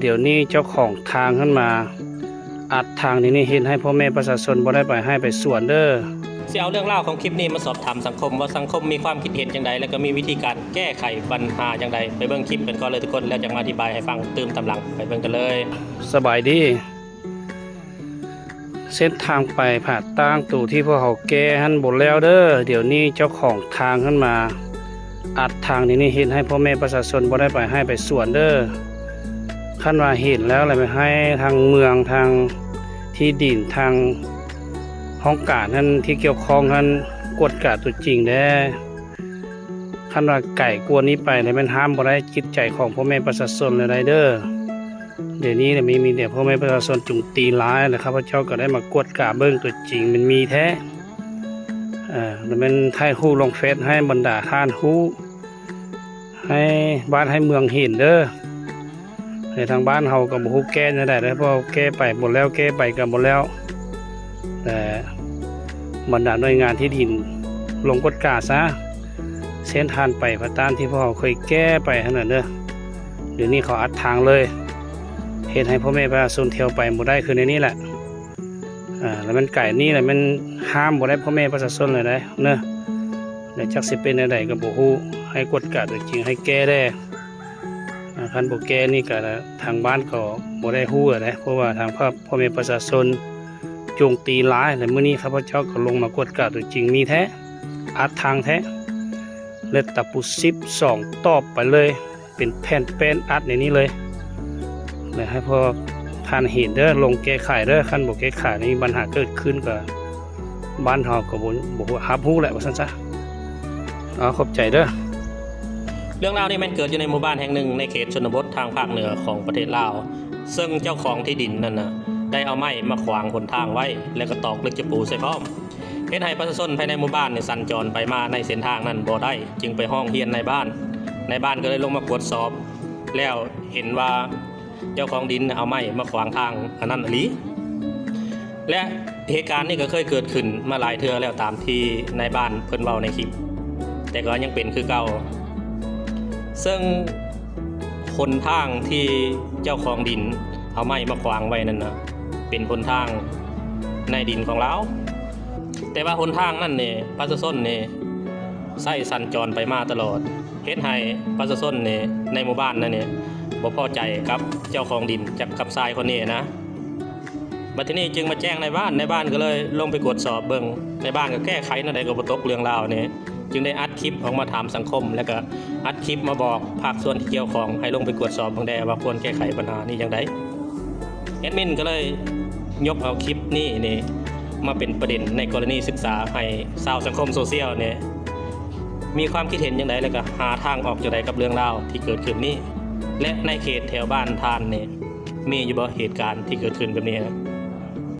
เดี๋ยวนี้เจ้าของทางขึ้นมาอัดทางนี้เห็นให้พ่อแม่ประชาชนบ่ได้ไปให้ไปสวนเด้อสิเอาเรื่องเล่าของคลิปนี้มาสอบถามสังคมว่าสังคมมีความคิดเห็นอย่างไรแล้วก็มีวิธีการแก้ไขปัญหาอย่างไรไปเบิ่งคลิปกันก่อนเลยทุกคนแล้วจะมาอธิบายให้ฟังเติมตำลังไปเบิ่งกันเลยสบายดีเส้นทางไปผ่าตั้งตู่ที่พวกเขาแก้หันบนแล้วเด้อเดี๋ยวนี้เจ้าของทางขึ้นมาอัดทางนี้เห็นให้พ่อแม่ประชาชนบ่ได้ไปให้ไปสวนเด้อขั้นว่าเห็นแล้วอะไรไปให้ทางเมืองทางที่ดินทางห้องการท่านที่เกี่ยวข้องท่านกวดกาตัวจริงได้ขั้นว่าไก่กวนนี้ไปเลยมันห้ามบ่ได้จิตใจของพ่อแม่ประชาชนเลยเด้อเดี๋ยวนี้มีเดี๋ยวพ่อแม่ประชาชนจุงตีร้ายนะครับพระเจ้าก็ได้มากวดกาเบิ้งตัวจริงมันมีแท้แล้วมันถ่ายคู่ลงเฟซให้บรรดาท่านคู่ให้บ้านให้เมืองเห็นเด้อในทางบ้านเฮากับบุกแก้จะได้เพราะแก้ไปหมดแล้วแก้ไปกันหมดแล้วแต่บรรดาหน่วยงานที่ดินลงกฎกาซะเส้นทางไปพระตานที่พวกเขาเคยแก้ไปขนาดเด้อเดี๋ยวนี้เขาอัดทางเลยเหตุให้พ่อแม่ประชาชนเที่ยวไปหมดได้คือในนี้แหละแล้วมันไก่นี่แหละมันห้ามหมดได้พ่อแม่ประชาชนเลยได้เนอะในจักสิเป็นอะไรกับบุกให้กฎกาจริงให้แก้ได้คันบุกแก้นี่ก็ทางบ้านก็บ่ได้ฮู้นะเพราะว่าทางพ่อแม่ประชาชนโจมตีร้ายในมื้อนี้ข้าพเจ้าก็ลงมากวดกาตัวจริงมีแท้อัดทางแท้เล็ดตะปู12ตอบไปเลยเป็นแผ่นเป็นอัดในนี้เลยเลยให้พอท่านเห็นเด้อลงแก้ไขเด้อคันบ่แก้ไขนี่ปัญหาเกิดขึ้นก็บ้านเฮาก็บ่รับรู้แหละว่าซั่นซะขอบใจเด้อเรื่องราวนี้มันเกิดอยู่ในหมู่บ้านแห่งหนึ่งในเขตชนบททางภาคเหนือของประเทศลาวซึ่งเจ้าของที่ดินนั่นนะได้เอาไม้มาขวางหนทางไว้แล้วก็ตอกเหล็กจะปูใส่พร้อมเฮ็ดให้ประชาชนภายในหมู่บ้านสัญจรไปมาในเส้นทางนั้นบ่ได้จึงไปห้องเฮียนในบ้านก็เลยลงมากวดสอบแล้วเห็นว่าเจ้าของดินเอาไม้มาขวางทางอันนั้นอีหลีและเหตุการณ์นี้ก็เคยเกิดขึ้นมาหลายเทื่อแล้วตามที่ในบ้านเพิ่นเว้าในคลิปแต่ก็ยังเป็นคือเก่าซึ่งคนทางที่เจ้าของดินเอาไม้มาขวางไว้นั่นนะเป็นคนทางในดินของเราแต่ว่าคนทางนั่นเนี่ยประชาชนเนี่ยใช้สัญจรไปมาตลอดเฮ็ดให้ประชาชนเนี่ยในหมู่บ้านนั่นเนี่ยบ่พอใจกับเจ้าของดินกับทรายคนนี้นะบัดทีนี้จึงมาแจ้งในบ้านก็เลยลงไปกวดสอบเบิ่งในบ้านก็แก้ไขนั่นใดก็บ่ตกเรื่องราวนี่จึงได้อัดคลิปออกมาถามสังคมแล้วก็อัดคลิปมาบอกภาคส่วนที่เกี่ยวข้องให้ลงไปตรวจสอบเบิ่งแด่ว่าควรแก้ไขปัญหานี้อย่างไรแอดมินก็เลยยกเอาคลิปนี้มาเป็นประเด็นในกรณีศึกษาให้ชาวสังคมโซเชียลเนี่ยมีความคิดเห็นอย่างไรแล้วก็หาทางออกอย่างไรกับเรื่องราวที่เกิดขึ้นนี้และในเขตแถวบ้านทานเนี่ยมีอยู่บ่เหตุการณ์ที่เกิดขึ้นแบบนี้นะ